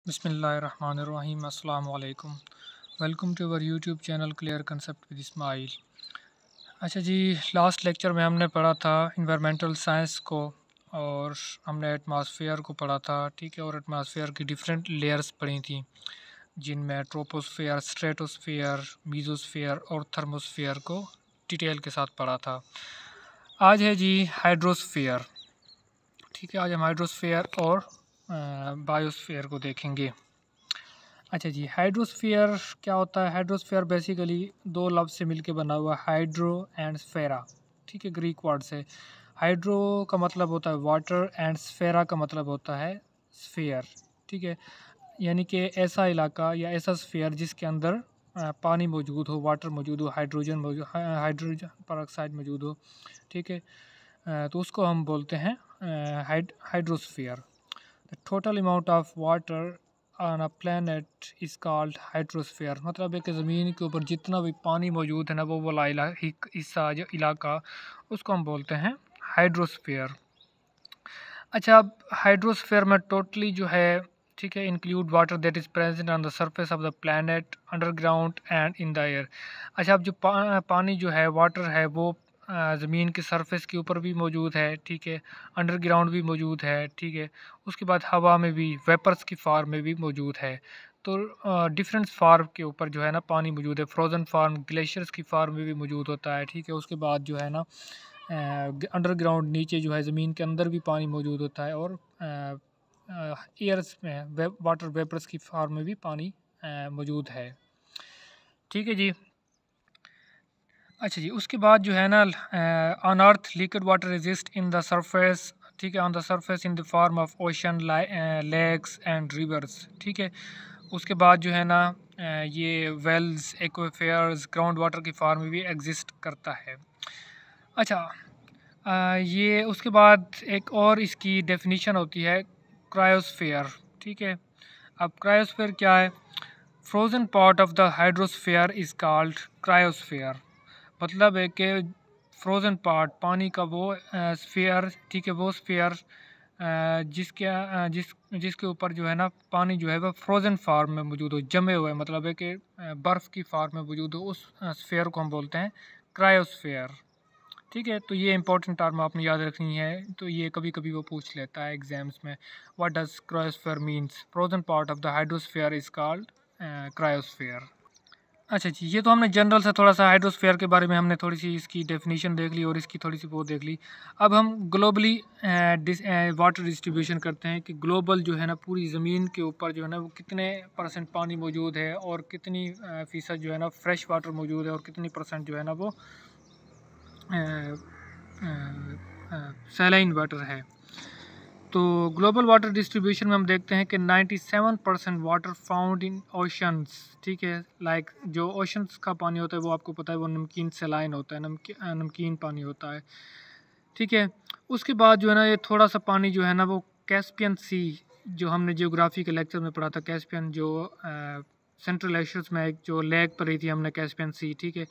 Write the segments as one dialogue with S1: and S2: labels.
S1: बिस्मिल्लाहिर्रहमानिर्रहीम अस्सलाम वालेकुम। Welcome to our YouTube channel clear concept with Ismail. अच्छा जी, लास्ट लेक्चर में हमने पढ़ा था इन्वायरमेंटल साइंस को और हमने एटमॉस्फेयर को पढ़ा था, ठीक है। और एटमॉस्फेयर की डिफरेंट लेयर्स पढ़ी थी, जिनमें ट्रोपोस्फेयर, स्ट्रेटोस्फेयर, मीजोस्फेयर और थर्मोस्फेयर को डिटेल के साथ पढ़ा था। आज है जी हाइड्रोस्फेयर, ठीक है। आज हम हाइड्रोस्फेयर और बायोस्फेयर को देखेंगे। अच्छा जी, हाइड्रोस्फीयर क्या होता है? हाइड्रोस्फीयर बेसिकली दो लफ्ज़ से मिलके बना हुआ है, हाइड्रो एंड स्फेरा, ठीक है। ग्रीक वर्ड से हाइड्रो का मतलब होता है वाटर एंड स्फेरा का मतलब होता है स्फीयर, ठीक है। यानी कि ऐसा इलाका या ऐसा स्फीयर जिसके अंदर पानी मौजूद हो, वाटर मौजूद हो, हाइड्रोजन पर मौजूद हो, ठीक है। तो उसको हम बोलते हैं hydrosphere. The total amount of water on a planet is called hydrosphere. मतलब है कि ज़मीन के ऊपर जितना भी पानी मौजूद है ना, वो वाला हिस्सा जो इलाका, उसको हम बोलते हैं हाइड्रोस्फीयर। अच्छा, अब हाइड्रोस्फीयर में टोटली जो है, ठीक है, include water that is present on the surface of the planet, underground and in the air. अच्छा, अब जो पानी जो है, वाटर है, वो ज़मीन के सरफेस के ऊपर भी मौजूद है, ठीक है। अंडरग्राउंड भी मौजूद है, ठीक है। उसके बाद हवा में भी, वेपर्स की फार्म में भी मौजूद है। तो डिफरेंट फार्म के ऊपर जो है ना पानी मौजूद है। फ्रोज़न फार्म, ग्लेशियर्स की फार्म में भी मौजूद होता है, ठीक है। उसके बाद जो है ना अंडरग्राउंड नीचे जो है ज़मीन के अंदर भी पानी मौजूद होता है, और एयर्स में वाटर वेपर्स की फार्म में भी पानी मौजूद है, ठीक है जी। अच्छा जी, उसके बाद जो है ना on earth liquid water exist in the surface, ठीक है, on the surface in the form of ocean, lakes and rivers, ठीक है। उसके बाद जो है ना ये वेल्स, एक्वाफेयर्स, ग्राउंड वाटर की फॉर्म में भी एग्जिस्ट करता है। अच्छा, ये उसके बाद एक और इसकी डेफिनेशन होती है क्रायोस्फेयर, ठीक है। अब क्रायोस्फेयर क्या है? Frozen part of the hydrosphere is called cryosphere. मतलब है कि फ्रोज़न पार्ट, पानी का वो स्फीयर, ठीक है, वो स्फीयर जिसके ऊपर जो है ना पानी जो है वह फ्रोज़न फार्म में मौजूद हो, जमे हुए, मतलब है कि बर्फ़ की फार्म में मौजूद हो, उस स्फीयर को हम बोलते हैं क्रायोस्फेयर, ठीक है। तो ये इंपॉर्टेंट टर्म आपने याद रखनी है। तो ये कभी कभी वो पूछ लेता है एग्जाम्स में, what does cryosphere means? Frozen part of the hydrosphere is called cryosphere. अच्छा जी, ये तो हमने जनरल से थोड़ा सा हाइड्रोस्फेयर के बारे में हमने थोड़ी सी इसकी डेफिनेशन देख ली और इसकी थोड़ी सी वो देख ली। अब हम ग्लोबली वाटर डिस्ट्रीब्यूशन करते हैं कि ग्लोबल जो है ना पूरी ज़मीन के ऊपर जो है ना वो कितने परसेंट पानी मौजूद है, और कितनी फ़ीसद जो है ना फ्रेश वाटर मौजूद है, और कितनी परसेंट जो है ना वो सैलाइन वाटर है। तो ग्लोबल वाटर डिस्ट्रीब्यूशन में हम देखते हैं कि 97% वाटर फाउंड इन ओशंस, ठीक है। लाइक जो ओशंस का पानी होता है वो आपको पता है वो नमकीन सैलाइन होता है, नमकीन पानी होता है, ठीक है। उसके बाद जो है ना ये थोड़ा सा पानी जो है ना वो कैस्पियन सी, जो हमने जियोग्राफी के लेक्चर में पढ़ा था, कैस्पियन जो सेंट्रल एशियस में एक जो लेक पढ़ी थी हमने, कैस्पियन सी, ठीक है।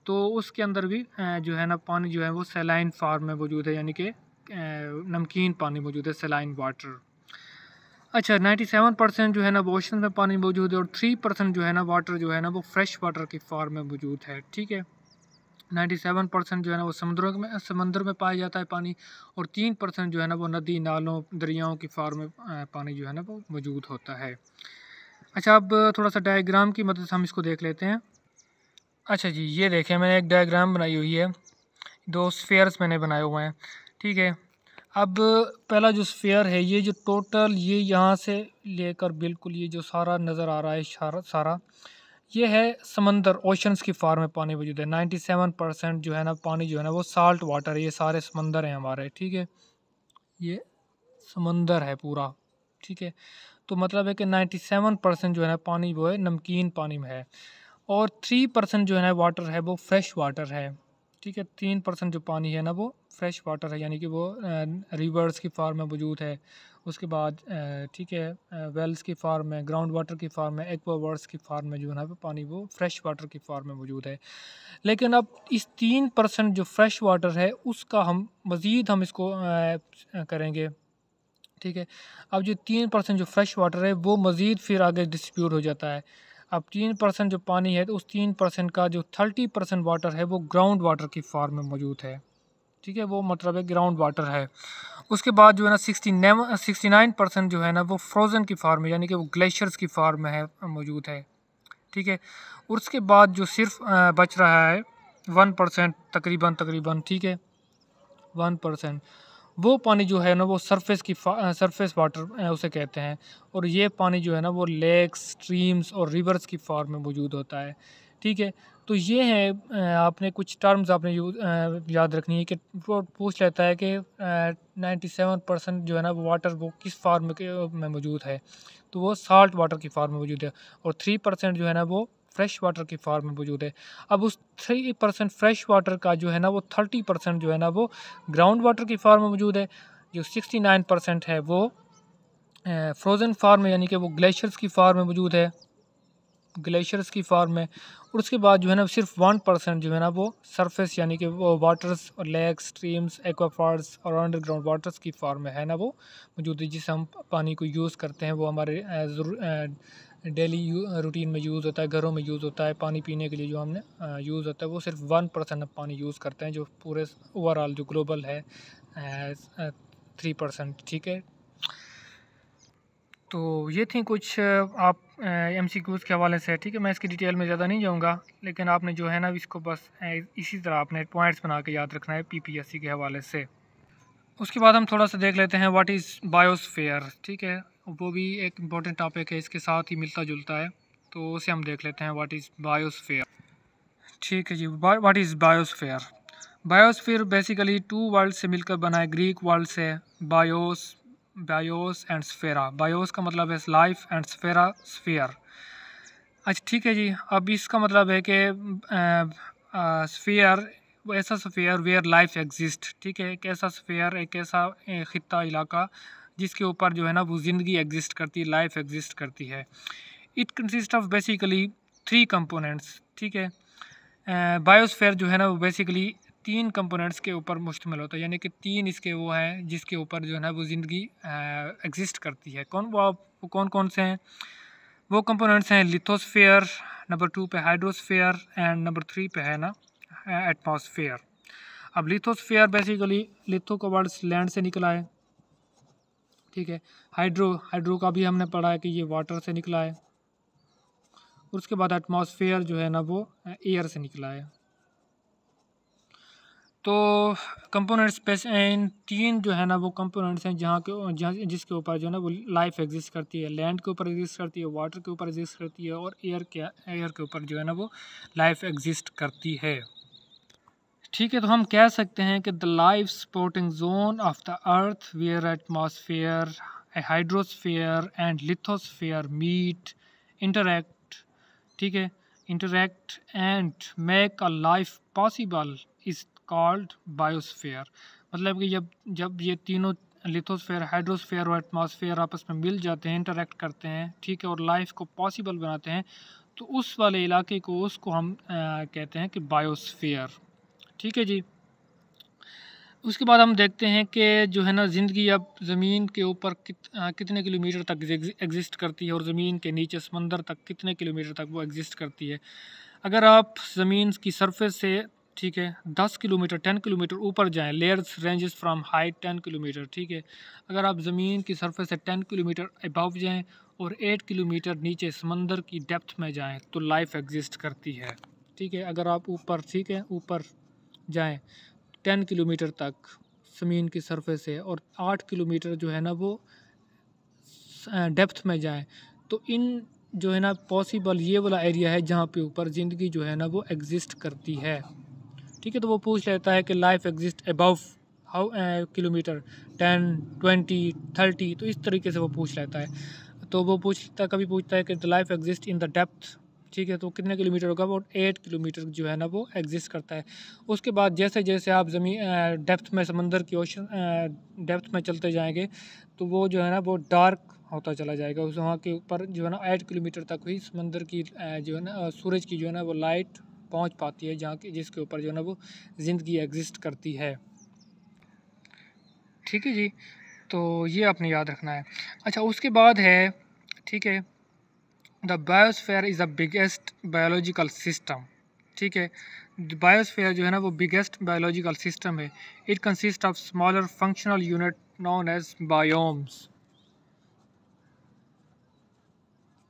S1: तो उसके अंदर भी जो है ना पानी जो है वो सैलाइन फार्म में मौजूद है, यानी कि नमकीन पानी मौजूद है, सैलाइन वाटर। अच्छा, 97% जो है ना वो ओशन में पानी मौजूद है, और 3% जो है ना वाटर जो है ना वो फ्रेश वाटर की फॉर्म में मौजूद है, ठीक है। 97% जो है ना वो समंदर में पाया जाता है पानी, और 3% जो है ना वो नदी, नालों, दरियाओं की फॉर्म में पानी जो है ना वो मौजूद होता है। अच्छा, अब थोड़ा सा डायग्राम की मदद से हम इसको देख लेते हैं। अच्छा जी, ये देखें, मैंने एक डायग्राम बनाई हुई है, दो स्फेयर्स मैंने बनाए हुए हैं, ठीक है। अब पहला जो स्फेयर है, ये जो टोटल, ये यहाँ से लेकर बिल्कुल ये जो सारा नज़र आ रहा है, सारा सारा ये है समंदर, ओशंस की फॉर्म में पानी मौजूद है। 97% जो है ना पानी जो है ना वो साल्ट वाटर है, ये सारे समंदर हैं हमारे, ठीक है। ये समंदर है पूरा, ठीक है। तो मतलब है कि 97% जो है ना पानी वो है नमकीन पानी में है, और 3% जो है ना वाटर है वो फ्रेश वाटर है, ठीक है। 3% जो पानी है ना वो फ्रेश वाटर है, यानी कि वो रिवर्स की फार्म में मौजूद है। उसके बाद ठीक है, वेल्स की फार्म में, ग्राउंड वाटर की फार्म में, एक्वावर्ड्स की फार्म में जो है ना वो पानी वो फ्रेश वाटर की फार्म में मौजूद है। लेकिन अब इस 3% जो फ्रेश वाटर है उसका हम मज़ीद हम इसको करेंगे, ठीक है। अब जो 3% जो फ्रेश वाटर है वो मज़ीद फिर आगे डिस्ट्रीब्यूट हो जाता है। अब 3% जो पानी है तो उस 3% का जो 30% वाटर है वो ग्राउंड वाटर की फॉर्म में मौजूद है। ठीक है, वो मतलब है ग्राउंड वाटर है। उसके बाद जो है ना 69% जो है ना वो फ्रोज़न की फॉर्म में, यानी कि वो ग्लेशियर्स की फॉर्म में है मौजूद है। ठीक है, और उसके बाद जो सिर्फ बच रहा है 1% तकरीबन, ठीक है, 1%, वो पानी जो है ना वो सरफेस वाटर उसे कहते हैं। और ये पानी जो है ना वो लेक्स, स्ट्रीम्स और रिवर्स की फॉर्म में मौजूद होता है। ठीक है, तो ये है आपने कुछ टर्म्स आपने याद रखनी है कि वो पूछ लेता है कि 97% जो है ना वो वाटर वो किस फॉर्म में मौजूद है, तो वो साल्ट वाटर की फॉर्म में मौजूद है। और 3% जो है ना वो फ्रेश वाटर की फॉर्म में मौजूद है। अब उस 3% फ्रेश वाटर का जो है ना वो 30% जो है ना वो ग्राउंड वाटर की फॉर्म में मौजूद है। जो 69% है वो फ्रोज़न फॉर्म में, यानी कि वो ग्लेशियर्स की फॉर्म में मौजूद है, ग्लेशियर्स की फॉर्म में। और उसके बाद जो है ना सिर्फ 1% जो है ना वो सरफेस, यानी कि वो वाटर्स और लेक्स, स्ट्रीम्स, एक्वाफॉर्ड्स और अंडरग्राउंड वाटर्स की फॉर्म में है ना वो मौजूद है, जिससे हम पानी को यूज़ करते हैं। वो हमारे डेली रूटीन में यूज़ होता है, घरों में यूज़ होता है, पानी पीने के लिए जो हमने यूज़ होता है। वो सिर्फ 1% पानी यूज़ करते हैं, जो पूरे ओवरऑल जो ग्लोबल है 3%। ठीक है, तो ये थी कुछ आप MCQs के हवाले से। ठीक है, मैं इसकी डिटेल में ज़्यादा नहीं जाऊँगा, लेकिन आपने जो है ना इसको बस इसी तरह आपने पॉइंट्स बना के याद रखना है PPSC के हवाले से। उसके बाद हम थोड़ा सा देख लेते हैं व्हाट इज़ बायोस्फीयर। ठीक है, वो भी एक इम्पोर्टेंट टॉपिक है, इसके साथ ही मिलता जुलता है, तो उसे हम देख लेते हैं व्हाट इज़ बायोस्फीयर। ठीक है जी, what is biosphere. Biosphere basically 2 word से मिलकर बना है, ग्रीक वर्ड से बायोस एंड स्फेरा। बायोस का मतलब है लाइफ एंड स्फेरा स्फीयर। अच्छा ठीक है जी, अब इसका मतलब है कि स्फीयर वो ऐसा स्फीयर वेयर लाइफ एग्जिस्ट। ठीक है, एक ऐसा स्फीयर, एक ऐसा खित्ता, इलाका जिसके ऊपर जो है ना वो ज़िंदगी एग्जिस्ट करती है, लाइफ एग्जिस्ट करती है। It consist of basically 3 components. ठीक है, बायोस्फीयर जो है ना वो बेसिकली 3 कंपोनेंट्स के ऊपर मुश्तमिल होता है, यानी कि 3 इसके वो हैं जिसके ऊपर जो है ना वो ज़िंदगी एग्जिस्ट करती है। वो कौन कौन से हैं? वो कंपोनेंट्स हैं लिथोस्फीयर, नंबर 2 पे हाइड्रोस्फीयर एंड नंबर 3 पे है ना एटमॉस्फेयर। अब लिथोस्फीयर बेसिकली लिथो का वर्ड लैंड से निकला है। ठीक है, हाइड्रो का भी हमने पढ़ा है कि ये वाटर से निकला है। उसके बाद एटमॉस्फेयर जो है ना वो एयर से निकला है। तो कंपोनेंट्स इन 3 जो है ना वो कंपोनेंट्स हैं जहाँ जिसके ऊपर जो है ना वो लाइफ एग्जिस्ट करती है। लैंड के ऊपर एग्जिस्ट करती है, वाटर के ऊपर एग्जिस्ट करती है, और एयर के ऊपर जो है ना वो लाइफ एग्जिस्ट करती है। ठीक है, तो हम कह सकते हैं कि the life supporting zone of the earth where atmosphere, hydrosphere and lithosphere meet, interact. ठीक है, interact and make a life possible is called biosphere. मतलब कि जब जब ये तीनों लिथोस्फेयर, हाइड्रोस्फेयर और एटमॉस्फेयर आपस में मिल जाते हैं, इंटरैक्ट करते हैं, ठीक है, और लाइफ को पॉसिबल बनाते हैं, तो उस वाले इलाके को उसको हम कहते हैं कि बायोस्फेयर। ठीक है जी। उसके बाद हम देखते हैं कि जो है ना ज़िंदगी अब ज़मीन के ऊपर कितने किलोमीटर तक एग्जिस्ट करती है, और ज़मीन के नीचे समंदर तक कितने किलोमीटर तक वो एग्जिस्ट करती है। अगर आप ज़मीन की सरफेस से, ठीक है, 10 किलोमीटर 10 किलोमीटर ऊपर जाएं, layers ranges from height 10 kilometre. ठीक है, अगर आप ज़मीन की सरफेस से 10 किलोमीटर अबव जाएं और 8 किलोमीटर नीचे समंदर की डेप्थ में जाएं तो लाइफ एग्जिस्ट करती है। ठीक है, अगर आप ऊपर, ठीक है, ऊपर जाएं 10 किलोमीटर तक ज़मीन की सरफेस है, और 8 किलोमीटर जो है ना वो डेप्थ में जाएं, तो इन जो है ना पॉसिबल ये वाला एरिया है जहाँ पे ऊपर ज़िंदगी जो है ना वो एग्जिस्ट करती है। ठीक है, तो वो पूछ लेता है कि life exist above how kilometre, 10, 20, 30, तो इस तरीके से वो पूछ लेता है। तो वो कभी पूछता है कि the life exist in the depth. ठीक है, तो कितने किलोमीटर होगा? वो 8 किलोमीटर जो है ना वो एग्जिस्ट करता है। उसके बाद जैसे जैसे आप ज़मीन डेप्थ में, समंदर की ओशन डेप्थ में चलते जाएंगे, तो वो जो है ना वो डार्क होता चला जाएगा। उस वहाँ के ऊपर जो है ना 8 किलोमीटर तक ही समंदर की जो है ना सूरज की जो है ना वो लाइट पहुँच पाती है, जहाँ की जिसके ऊपर जो है ना वो ज़िंदगी एग्जिस्ट करती है। ठीक है जी। तो ये आपने याद रखना है। अच्छा, उसके बाद है, ठीक है, the biosphere is the biggest biological system. ठीक है, बायोस्फीयर जो है ना वो बिगेस्ट बायोलॉजिकल सिस्टम है। It consist of smaller functional unit known as biomes.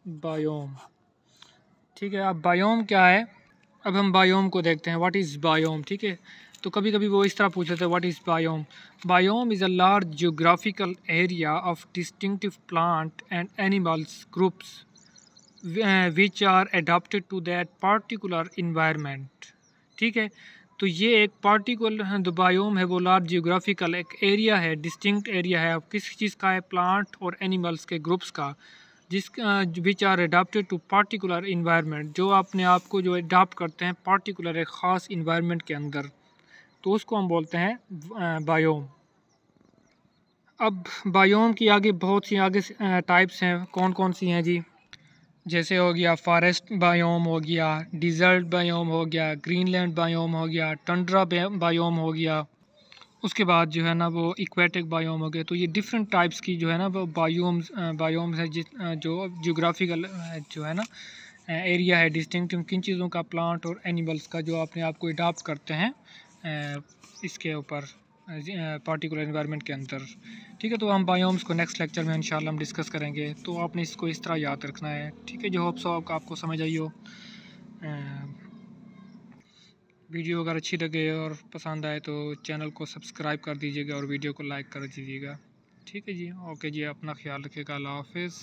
S1: Biome, ठीक है। अब बायोम क्या है, अब हम बायोम को देखते हैं, व्हाट इज़ बायोम। ठीक है, तो कभी कभी वो इस तरह पूछ लेते हैं, what is biome. Biome is a large geographical area of distinctive plant and animals groups which are adopted to that particular environment. ठीक है, तो ये एक पार्टिकुलर जो बायोम है वो लार्ज जियोग्राफिकल एक एरिया है, डिस्टिंक्ट एरिया है। अब किस चीज़ का है, प्लांट और एनिमल्स के ग्रुप्स का, जिस which are adapted to particular environment, जो अपने आप को जो अडाप्ट करते हैं पार्टिकुलर एक ख़ास इन्वायरमेंट के अंदर, तो उसको हम बोलते हैं बायोम। अब बायोम की आगे बहुत सी आगे टाइप्स हैं, कौन कौन सी हैं जी, जैसे हो गया फॉरेस्ट बायोम हो गया, डिज़र्ट बायोम हो गया, ग्रीनलैंड बायोम हो गया, टंड्रा बायोम हो गया, उसके बाद जो है ना वो इक्वेटिक बायोम हो गया। तो ये डिफरेंट टाइप्स की जो है ना वो बायोम्स है, जो जियोग्राफिकल जो है ना एरिया है डिस्टिंक्टिव, किन चीज़ों का, प्लांट और एनिमल्स का, जो अपने आप को अडॉप्ट करते हैं इसके ऊपर पार्टिकुलर इन्वायरमेंट के अंदर। ठीक है, तो हम बायोम्स को नेक्स्ट लेक्चर में इंशाल्लाह हम डिस्कस करेंगे। तो आपने इसको इस तरह याद रखना है। ठीक है, जो होप सो आपको समझ आई हो। वीडियो अगर अच्छी लगे और पसंद आए तो चैनल को सब्सक्राइब कर दीजिएगा और वीडियो को लाइक कर दीजिएगा। ठीक है जी, ओके जी, अपना ख्याल रखिएगा, अल्लाह हाफिज़।